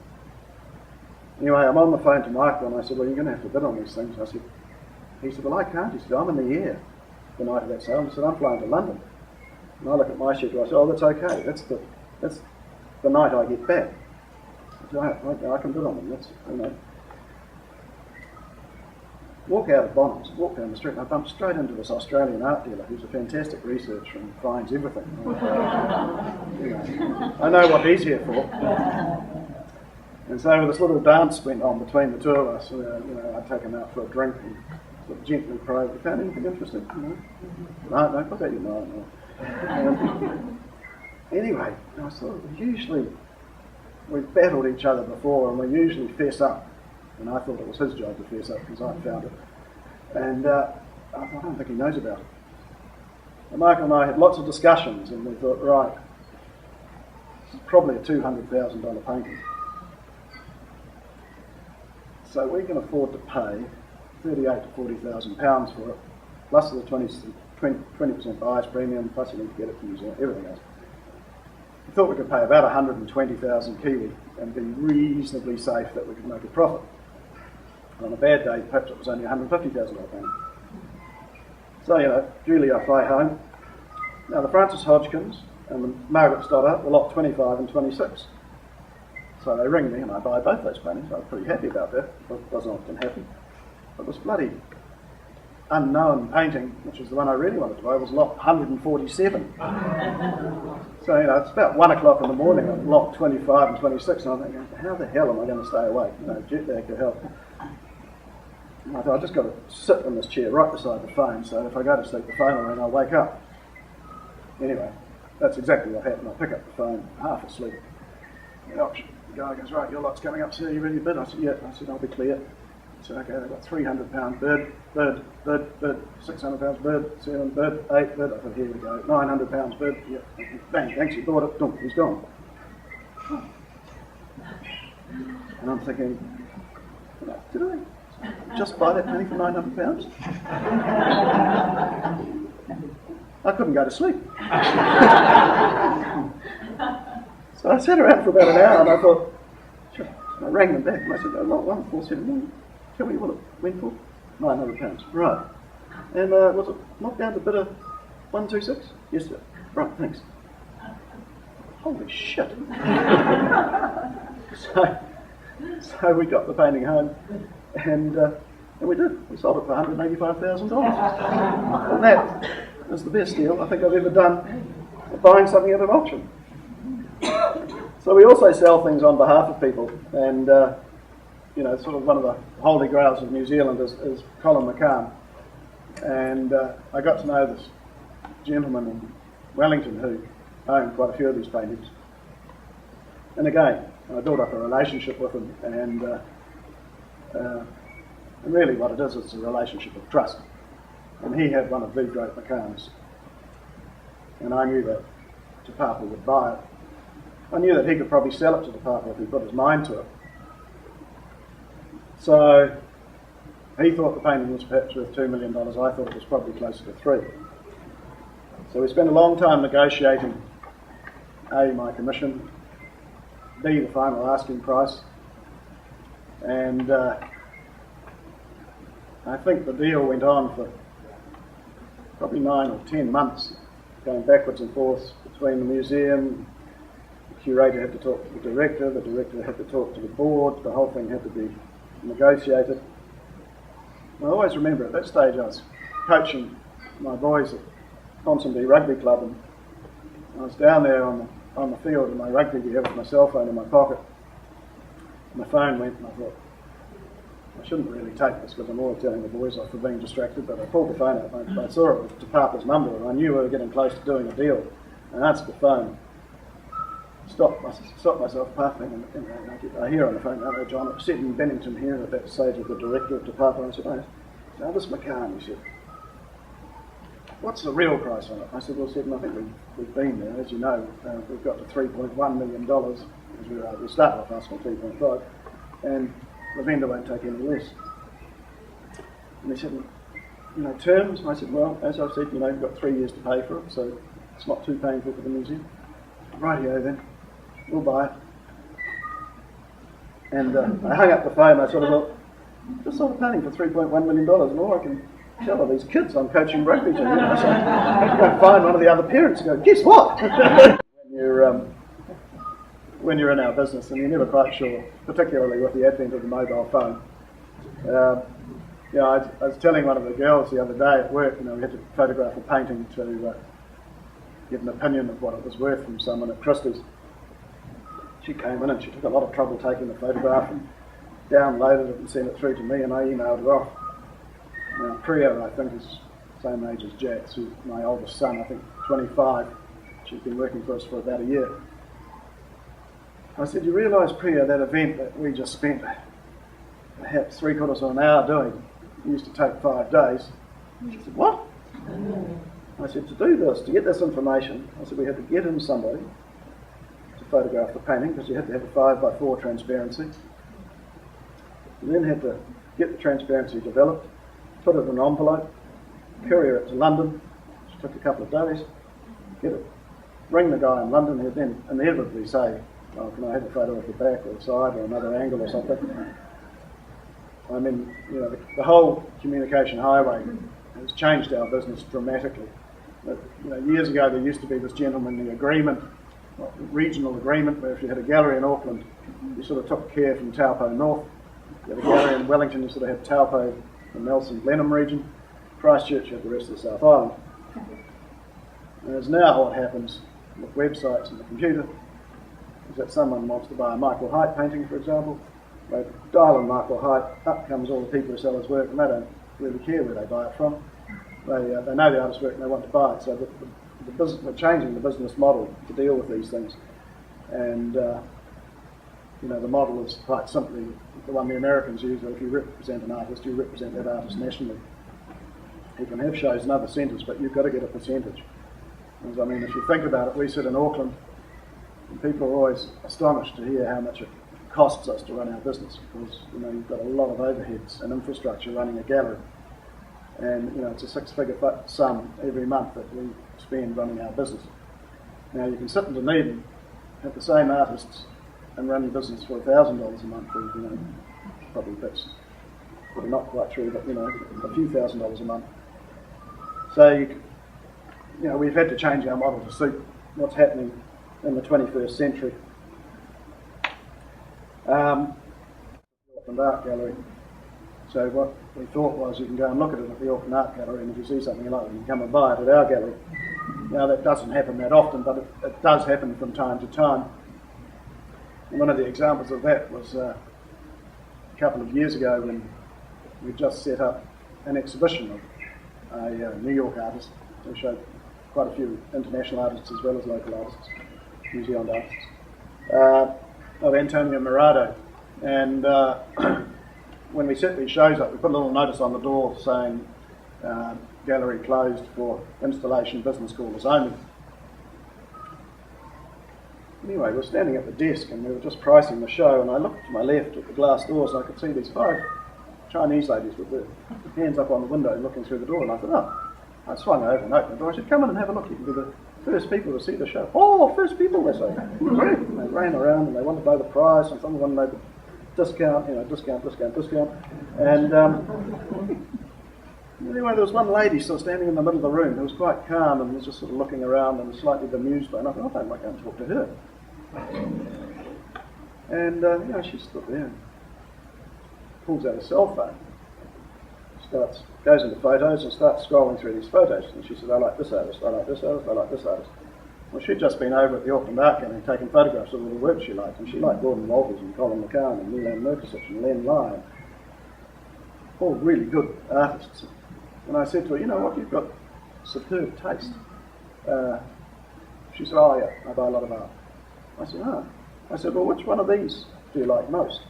Anyway, I'm on the phone to Michael, and I said, well, you're going to have to bid on these things. He said, well, I can't. He said, I'm in the air the night of that sale. I said, I'm flying to London. And I look at my schedule. I said, oh, that's okay. That's the night I get back. I said, I can bid on them. That's. Walk out of Bonhams, walk down the street, and I bumped straight into this Australian art dealer who's a fantastic researcher and finds everything. I know what he's here for. And so this little dance went on between the two of us. I'd take him out for a drink and sort of gently probe. You found anything interesting? No, put that in your mind. Anyway, I sort of we've battled each other before, and we usually fess up. And I thought it was his job to fess up because I found it. And I don't think he knows about it. And Michael and I had lots of discussions, and we thought, right, this is probably a $200,000 painting. So we can afford to pay £38,000 to £40,000 for it, plus the 20% buyer's premium, plus you need to get it from New Zealand, everything else. We thought we could pay about 120,000 Kiwi and be reasonably safe that we could make a profit. And on a bad day, perhaps it was only $150,000 painting. So, duly I fly home. Now, the Francis Hodgkins and the Margaret Stoddart were lot 25 and 26. So they ring me and I buy both those paintings. I was pretty happy about that. It doesn't often happen. But this bloody unknown painting, which is the one I really wanted to buy, was lot 147. So, it's about 1 o'clock in the morning of lot 25 and 26, and I'm thinking, how the hell am I going to stay awake? Jet lag to hell. And I thought, I've just got to sit in this chair right beside the phone, so if I go to sleep, the phone will ring, I'll wake up. Anyway, that's exactly what happened. I pick up the phone, half asleep. The auction guy goes, right, your lot's coming up, sir, you ready to bid? I said, yeah. I said, I'll be clear. I said, okay, they've got £300 bid, £600 bid, 7 bid, 8 bid. I said, here we go, £900 bid. Yeah. Bang, thanks, you bought it. Dum, he's gone. And I'm thinking, did I just buy that painting for £900? I couldn't go to sleep. So I sat around for about an hour and I thought, sure. I rang them back and I said, no, not 1479. Tell me what it went for. £900. Right. And was it knocked down to bid of 126? Yes, sir. Right, thanks. Holy shit. So we got the painting home and we did. We sold it for $185,000. And that was the best deal I think I've ever done buying something at an auction. So we also sell things on behalf of people, and sort of one of the holy grails of New Zealand is Colin McCann. And I got to know this gentleman in Wellington who owned quite a few of these paintings. And again, I built up a relationship with him, and really what it is, it's a relationship of trust. And he had one of the great McCanns, and I knew that Te Papa would buy it. I knew that he could probably sell it to Te Papa if he put his mind to it. So he thought the painting was perhaps worth $2 million. I thought it was probably closer to $3 million. So we spent a long time negotiating A, my commission, B, the final asking price, and I think the deal went on for probably 9 or 10 months, going backwards and forwards between the museum. The curator had to talk to the director had to talk to the board, the whole thing had to be negotiated. I always remember at that stage I was coaching my boys at Ponsonby Rugby Club, and I was down there on the field in my rugby gear with my cell phone in my pocket. My phone went and I thought, I shouldn't really take this because I'm always telling the boys off for being distracted, but I pulled the phone out and I saw it was Te Papa's number and I knew we were getting close to doing a deal. I answered the phone, stopped myself puffing, and I hear on the phone, hello John, it's Sid in Bennington here at that stage of the director of Te Papa. I said, now this McCann, he said, what's the real price on it? I said, well, Sid, I think we've been there, as you know, we've got to $3.1 million, because we started off asking 3.5, and the vendor won't take any less. And he said, terms? And I said, well, as I've said, you've got 3 years to pay for it, so it's not too painful for the museum. Rightio then, we'll buy it. And I hung up the phone. I sort of thought, just sold a painting for $3.1 million, and all I can tell are these kids I'm coaching rugby to. So I have to go find one of the other parents and go, guess what? When you're in our business, and you're never quite sure, particularly with the advent of the mobile phone. I was telling one of the girls the other day at work, we had to photograph a painting to get an opinion of what it was worth from someone at Christie's. She came in and she took a lot of trouble taking the photograph and downloaded it and sent it through to me, and I emailed her off. Now, Priya, I think, is the same age as Jax, who's my oldest son, I think 25. She's been working for us for about a year. I said, you realise, Priya, that event that we just spent perhaps 3/4 of an hour doing used to take 5 days. She said, what? I said, to do this, to get this information, I said we had to get in somebody to photograph the painting, because you had to have a 5x4 transparency. You then had to get the transparency developed, put it in an envelope, courier it to London, which took a couple of days, get it, ring the guy in London, who'd then inevitably say, oh, can I have a photo of the back or the side or another angle or something? I mean, the whole communication highway has changed our business dramatically. But, years ago there used to be this gentlemanly agreement, regional agreement, where if you had a gallery in Auckland, you sort of took care from Taupo North. You had a gallery in Wellington, you sort of had Taupo, the Nelson Blenheim region. Christchurch, you had the rest of the South Island. And as now what happens with websites and the computer is that someone wants to buy a Michael Height painting, for example. They dial on Michael Height, up comes all the people who sell his work, and they don't really care where they buy it from. They know the artist's work and they want to buy it. So the we're changing the business model to deal with these things. And the model is quite simply the one the Americans use, that if you represent an artist, you represent that artist nationally. You can have shows in other centres, but you've got to get a percentage. Because, I mean, if you think about it, we sit in Auckland, and people are always astonished to hear how much it costs us to run our business, because you've got a lot of overheads and infrastructure running a gallery, and it's a six-figure sum every month that we spend running our business. Now you can sit in Dunedin, have the same artists, and run your business for $1,000 a month, or probably that's probably not quite true, but a few $1,000s a month. So we've had to change our model to suit what's happening in the 21st century. Auckland Art Gallery. So what we thought was, you can go and look at it at the Auckland Art Gallery, and if you see something you like, you can come and buy it at our gallery. Now that doesn't happen that often, but it does happen from time to time. And one of the examples of that was a couple of years ago when we just set up an exhibition of a New York artist who showed quite a few international artists as well as local artists, New Zealand artists, of Antonio Murado. And when we set these shows up, we put a little notice on the door saying gallery closed for installation business callers only. Anyway, we were standing at the desk and we were just pricing the show, and I looked to my left at the glass doors and I could see these 5 Chinese ladies with their hands up on the window looking through the door, and I thought, I swung over and opened the door. I said, come in and have a look, you can be the first people to see the show. Oh, first people, they say. And they ran around and they wanted to know the price, and some wanted to know the discount, discount. And anyway, there was one lady still standing in the middle of the room who was quite calm and was just sort of looking around and slightly bemused by it. And I thought, I might go and talk to her. And she stood there and pulls out a cell phone, goes into photos and starts scrolling through these photos. And she said, I like this artist, I like this artist, I like this artist. Well, she'd just been over at the Auckland Art Gallery taking photographs of all the work she liked, and she liked Gordon Walters and Colin McCann and Milan Murkosic and Len Lyon, all really good artists. And I said to her, you know what, you've got superb taste. She said, oh yeah, I buy a lot of art. I said, oh. I said, well, which one of these do you like most?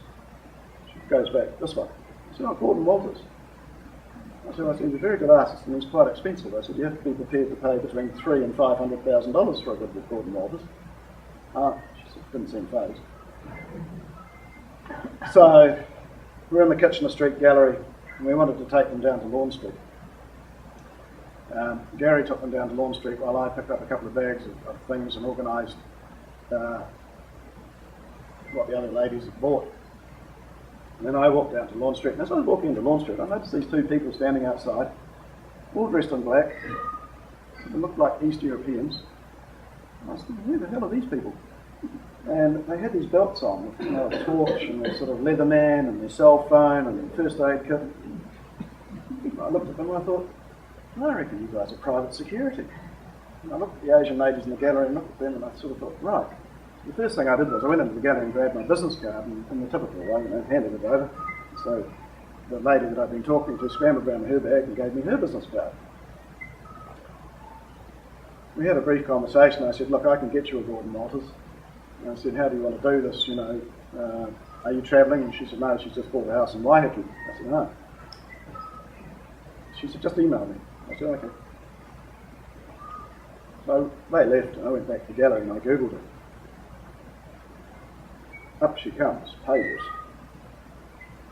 She goes back, this one. I said, oh, Gordon Walters. I said, he's a very good artist and he's quite expensive. I said, you have to be prepared to pay between $300,000 and $500,000 for a good Gordon Walters. She said, didn't seem phased. So we're in the Kitchener Street Gallery and we wanted to take them down to Lawn Street. Gary took them down to Lawn Street while I picked up a couple of bags of things and organised what the other ladies had bought. And then I walked down to Lawn Street, and as I was walking into Lawn Street, I noticed these 2 people standing outside, all dressed in black. They looked like East Europeans. And I was thinking, who the hell are these people? And they had these belts on with a torch and their sort of Leatherman and their cell phone and their first aid kit. I looked at them and I thought, I reckon you guys are private security. And I looked at the Asian ladies in the gallery and looked at them and I sort of thought, right. The first thing I did was I went into the gallery and grabbed my business card and in the typical way, handed it over. So the lady that I'd been talking to scrambled around her bag and gave me her business card. We had a brief conversation. I said, look, I can get you a Gordon Walters. And I said, how do you want to do this? Are you travelling? And she said, no, she's just bought a house in Waiheke. I said, no. She said, just email me. I said, okay. So they left and I went back to the gallery and I Googled it. Up she comes, pages.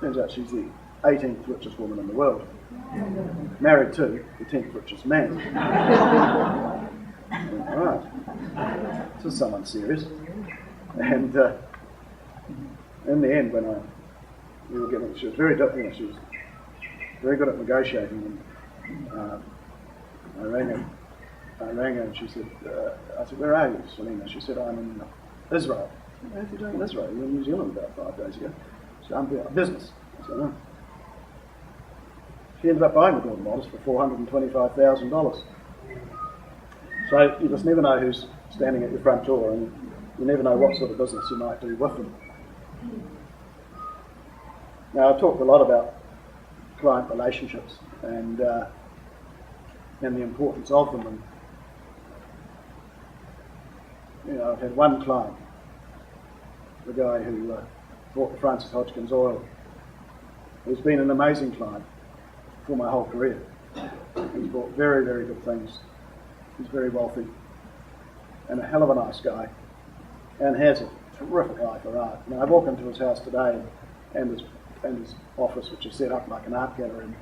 Turns out she's the 18th richest woman in the world. Married to the 10th richest man. Alright, this is someone serious. And in the end, when we were getting, she was very different. She was very good at negotiating. And I rang her and she said, I said, where are you, Selena? She said, I'm in Israel. What are you doing in Israel? You were in New Zealand about 5 days ago. She said, I'm doing business. I said, no. She ended up buying the Gordon Walters for $425,000. So you just never know who's standing at your front door, and you never know what sort of business you might do with them. Now, I've talked a lot about client relationships and the importance of them. And I've had one client, the guy who bought the Francis Hodgkins oil, who's been an amazing client for my whole career. He's bought very, very good things. He's very wealthy and a hell of a nice guy, and has a terrific eye for art. I walk into his house today and his office, which is set up like an art gallery.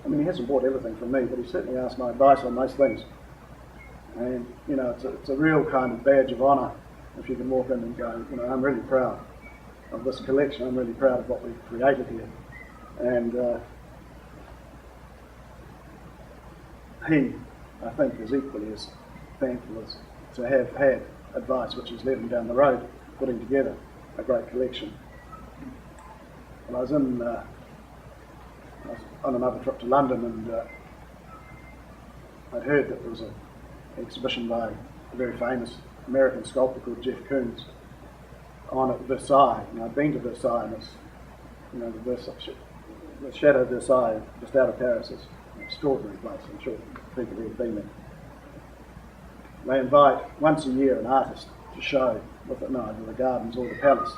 I mean, he hasn't bought everything from me, but he certainly asked my advice on most things. And, it's a real kind of badge of honour if you can walk in and go, I'm really proud of this collection. I'm really proud of what we've created here. And he, I think, is equally as thankful as to have had advice which has led him down the road, putting together a great collection. And I was on another trip to London, and I'd heard that there was an exhibition by a very famous American sculptor called Jeff Koons on at Versailles. And I'd been to Versailles, and it's, the Chateau of Versailles, just out of Paris, is an extraordinary place. I'm sure people who have been there. They invite once a year an artist to show with it either the gardens or the palace.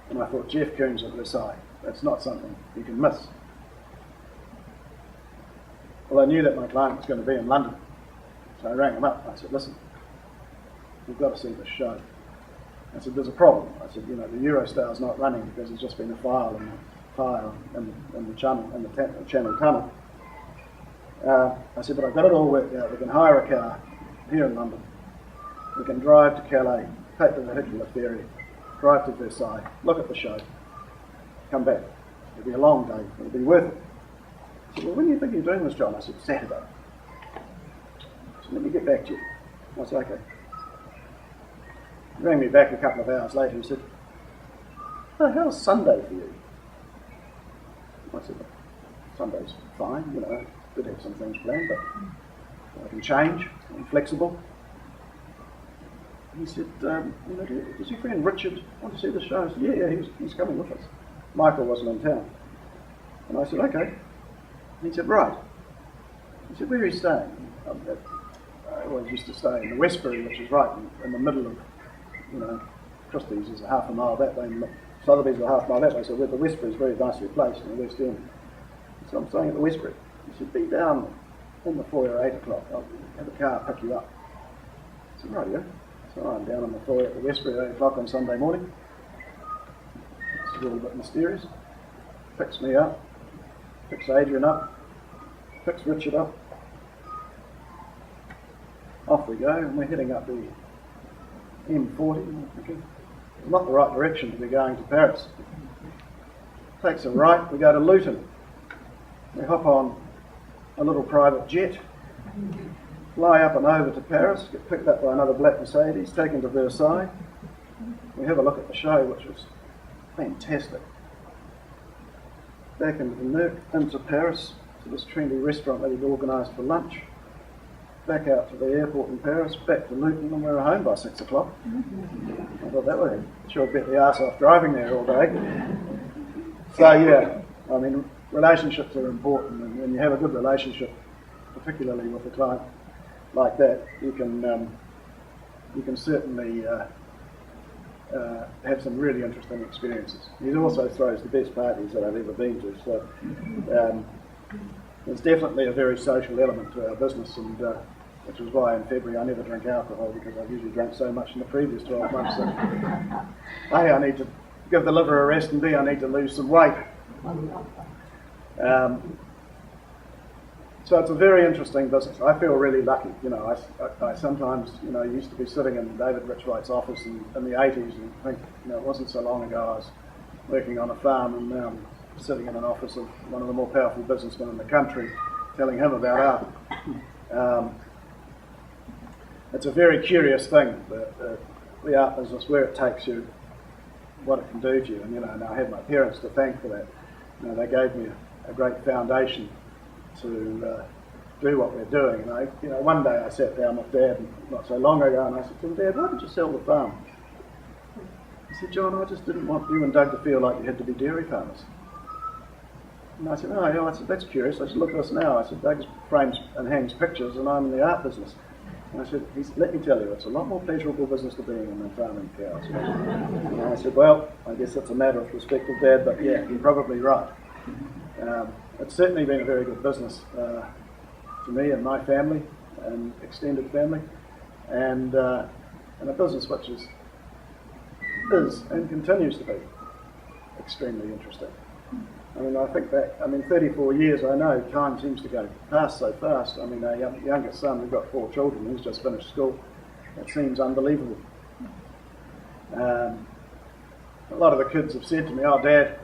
And I thought, Jeff Koons at Versailles, that's not something you can miss. Well, I knew that my client was going to be in London, so I rang him up. I said, listen, we've got to see this show. I said, there's a problem. I said, the Eurostar's not running because there's just been a fire in the Channel Tunnel. I said, but I've got it all worked out. We can hire a car here in London. We can drive to Calais, take the vehicular ferry, drive to Versailles, look at the show, come back. It'll be a long day. It'll be worth it. I said, well, when do you think you're doing this, John? I said, Saturday. So let me get back to you. I said, okay. He rang me back a couple of hours later. He said, oh, how's Sunday for you? I said, well, Sunday's fine, did have some things planned, but I can change. I'm flexible. He said, does your friend Richard want to see the show? I said, yeah, he's coming with us. Michael wasn't in town. And I said, okay. And he said, right. He said, where are you staying? I always used to stay in the Westbury, which is right in the middle of, Christie's is a half a mile that way, and Sotheby's is a half mile that way, so the Westbury is very nicely placed in the West End. So I'm staying at the Westbury. He said, be down in the foyer at 8 o'clock. I'll have a car pick you up. I said, right, yeah. So I'm down in the foyer at the Westbury at 8 o'clock on Sunday morning. It's a little bit mysterious. Picks me up, picks Adrian up, picks Richard up. Off we go, and we're heading up the M40. I'm thinking, it's not the right direction to be going to Paris. Takes a right, we go to Luton. We hop on a little private jet, fly up and over to Paris, get picked up by another black Mercedes, taken to Versailles. We have a look at the show, which was fantastic. Back into the Merc, into Paris, to this trendy restaurant that he'd organised for lunch. Back out to the airport in Paris, back to Luton, and we were home by 6 o'clock. I thought that would sure bet the arse off driving there all day. So yeah, I mean, relationships are important, and when you have a good relationship, particularly with a client like that, you can certainly have some really interesting experiences. He also throws the best parties that I've ever been to, so there's definitely a very social element to our business, and which is why in February I never drink alcohol, because I've usually drank so much in the previous 12 months that A, I need to give the liver a rest, and B, I need to lose some weight. So it's a very interesting business. I feel really lucky. I sometimes, used to be sitting in David Richwright's office in the 80s and think, it wasn't so long ago I was working on a farm, and now I'm sitting in an office of one of the more powerful businessmen in the country, telling him about art. It's a very curious thing, the art business, where it takes you, what it can do to you. And and I have my parents to thank for that. They gave me a great foundation to do what we're doing. And one day I sat down with Dad, not so long ago, and I said to him, Dad, why did you sell the farm? He said, John, I just didn't want you and Doug to feel like you had to be dairy farmers. And I said, oh yeah. I said, that's curious. I said, look at us now. I said, Doug frames and hangs pictures, and I'm in the art business. And I said, let me tell you, it's a lot more pleasurable business to be in than farming cows. And I said, well, I guess it's a matter of perspective, Dad, but yeah, you're probably right. It's certainly been a very good business to me and my family and extended family, and a business which is and continues to be extremely interesting. I mean, I think back, 34 years, I know time seems to go past so fast. I mean, our youngest son, we've got 4 children, he's just finished school. It seems unbelievable. A lot of the kids have said to me, oh, Dad,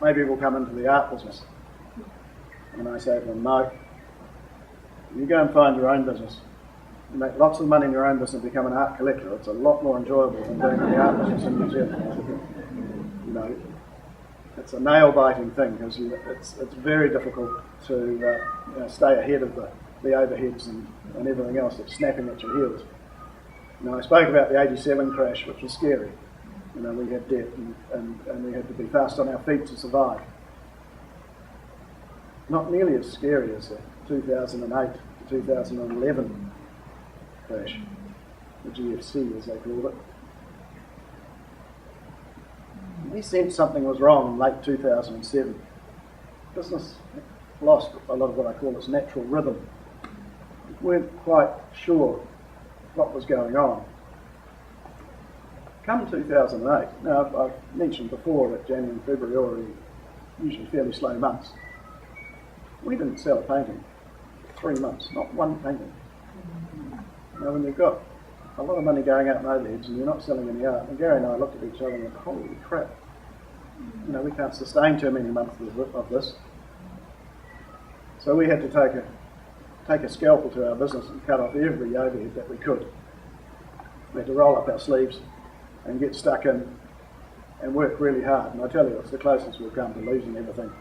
maybe we'll come into the art business. And I say to them, no, you go and find your own business. You make lots of money in your own business and become an art collector. It's a lot more enjoyable than doing the art business in New Zealand. It's a nail-biting thing because it's very difficult to stay ahead of the overheads and everything else that's snapping at your heels. I spoke about the 87 crash, which was scary. We had debt and we had to be fast on our feet to survive. Not nearly as scary as the 2008 to 2011 crash, the GFC as they called it. We sensed something was wrong in late 2007. Business lost a lot of what I call its natural rhythm. We weren't quite sure what was going on. Come 2008, now I've mentioned before that January and February are usually fairly slow months. We didn't sell a painting for 3 months, not one painting. When you've got a lot of money going out in overheads and you're not selling any art, and Gary and I looked at each other and went, holy crap, we can't sustain too many months of this. So we had to take a scalpel to our business and cut off every overhead that we could. We had to roll up our sleeves and get stuck in and work really hard. And I tell you, it's the closest we've come to losing everything.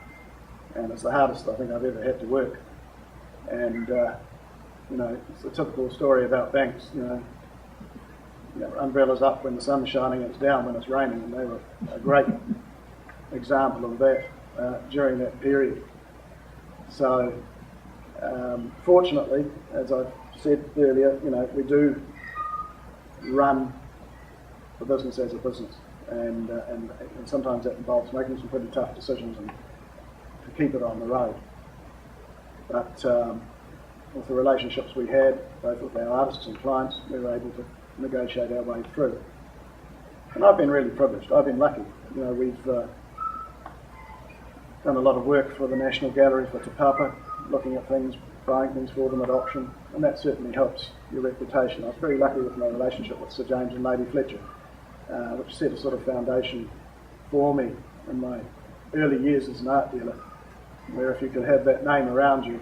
And it's the hardest I think I've ever had to work. And, it's the typical story about banks, umbrellas up when the sun's shining and it's down when it's raining, and they were a great example of that during that period. So, fortunately, as I've said earlier, we do run the business as a business, and sometimes that involves making some pretty tough decisions and to keep it on the road. But with the relationships we had, both with our artists and clients, we were able to negotiate our way through. And I've been really privileged. I've been lucky. We've done a lot of work for the National Gallery for Te Papa, looking at things, buying things for them at auction, and that certainly helps your reputation. I was very lucky with my relationship with Sir James and Lady Fletcher, which set a sort of foundation for me in my early years as an art dealer, where if you could have that name around you,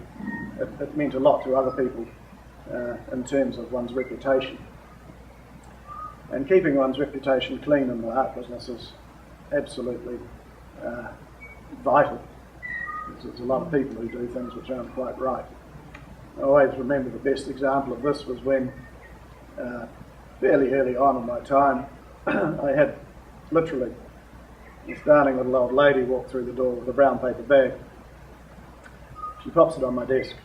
it meant a lot to other people in terms of one's reputation. And keeping one's reputation clean in the art business is absolutely vital. There's a lot of people who do things which aren't quite right. I always remember the best example of this was when, fairly early on in my time, I had literally this darling little old lady walk through the door with a brown paper bag. She pops it on my desk.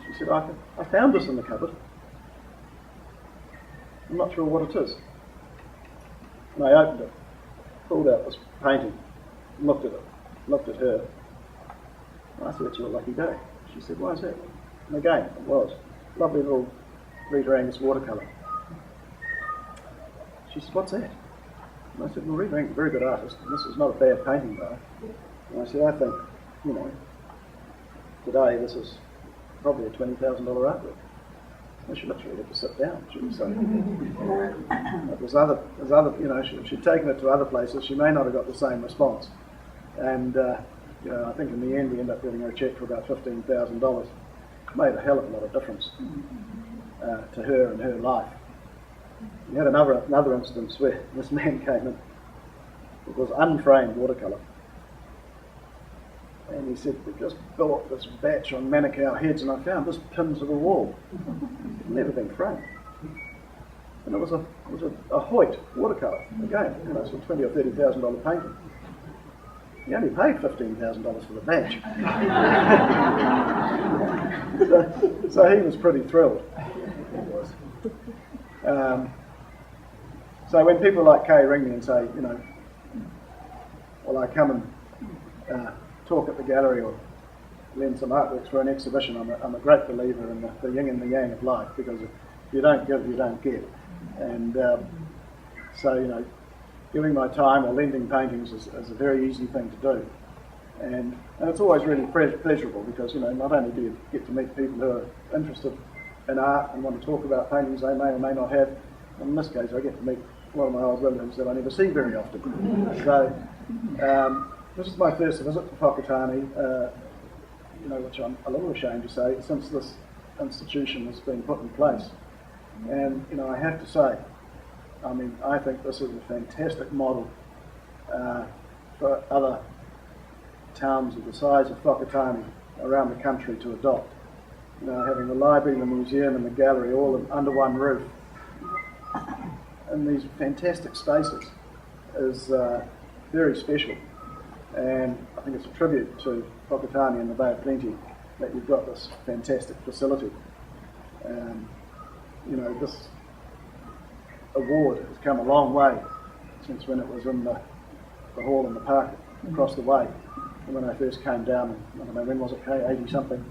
She said, I found this in the cupboard. I'm not sure what it is. And I opened it, pulled out this painting, looked at it, looked at her. And I said, it's your lucky day. She said, why is that? And again, it was. Lovely little Rita Angus watercolour. She said, what's that? And I said, well, Rita Angus is a very good artist, and this is not a bad painting though. And I said, I think, today this is probably a $20,000 artwork. And she literally had to sit down. She was so. There's other, if she'd taken it to other places, she may not have got the same response. And I think in the end we ended up giving her a cheque for about $15,000. It made a hell of a lot of difference to her and her life. We had another instance where this man came in. It was unframed watercolour. And he said, we just built this batch on Manukau heads and I found this pin to the wall. It had never been framed. And it was a Hoyt watercolour. Again, it's a $20,000 or $30,000 painting. He only paid $15,000 for the badge. so he was pretty thrilled. He was. So when people like Kay ring me and say, you know, will I come and talk at the gallery or lend some artworks for an exhibition, I'm a great believer in the yin and the yang of life, because if you don't give, you don't get. And so, you know, giving my time or lending paintings is a very easy thing to do. And it's always really pleasurable, because, you know, not only do you get to meet people who are interested in art and want to talk about paintings they may or may not have, and in this case I get to meet a lot of my old relatives that I never see very often. So this is my first visit to Whakatāne, you know, which I'm a little ashamed to say, since this institution has been put in place. And, you know, I have to say, I mean, I think this is a fantastic model for other towns of the size of Whakatāne around the country to adopt. You know, having the library, the museum and the gallery all under one roof in these fantastic spaces is very special. And I think it's a tribute to Whakatāne and the Bay of Plenty that you've got this fantastic facility. You know, this award has come a long way since when it was in the hall in the park across the way, and when I first came down, I don't know, when was it, 80 something.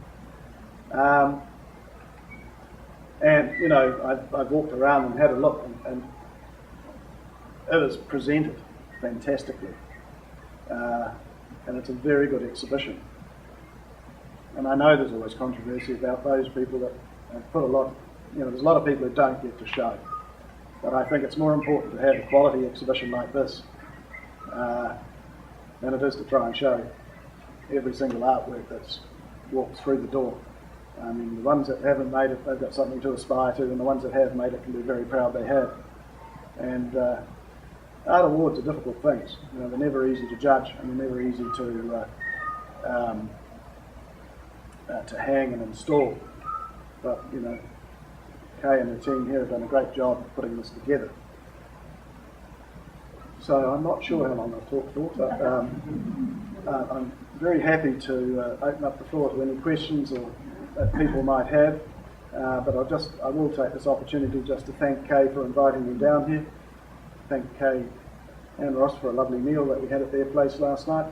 And, you know, I've walked around and had a look, and it is presented fantastically. And it's a very good exhibition. And I know there's always controversy about those people that put a lot, you know, there's a lot of people who don't get to show. But I think it's more important to have a quality exhibition like this than it is to try and show every single artwork that's walked through the door. I mean, the ones that haven't made it, they've got something to aspire to, and the ones that have made it can be very proud they have. And art awards are difficult things. You know, they're never easy to judge, and they're never easy to hang and install. But, you know, Kay and the team here have done a great job of putting this together. So I'm not sure how long I've talked for, but I'm very happy to open up the floor to any questions or that people might have. But I will take this opportunity just to thank Kay for inviting me down here. Thank Kay and Ross for a lovely meal that we had at their place last night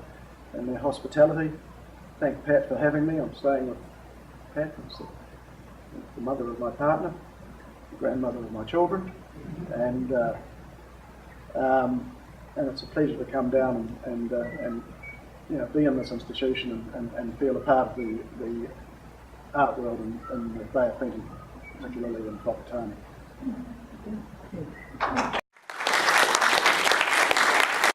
and their hospitality. Thank Pat for having me. I'm staying with Pat, who's the mother of my partner, the grandmother of my children, and it's a pleasure to come down and you know, be in this institution and feel a part of the art world in the Bay of Plenty, particularly in Whakatāne.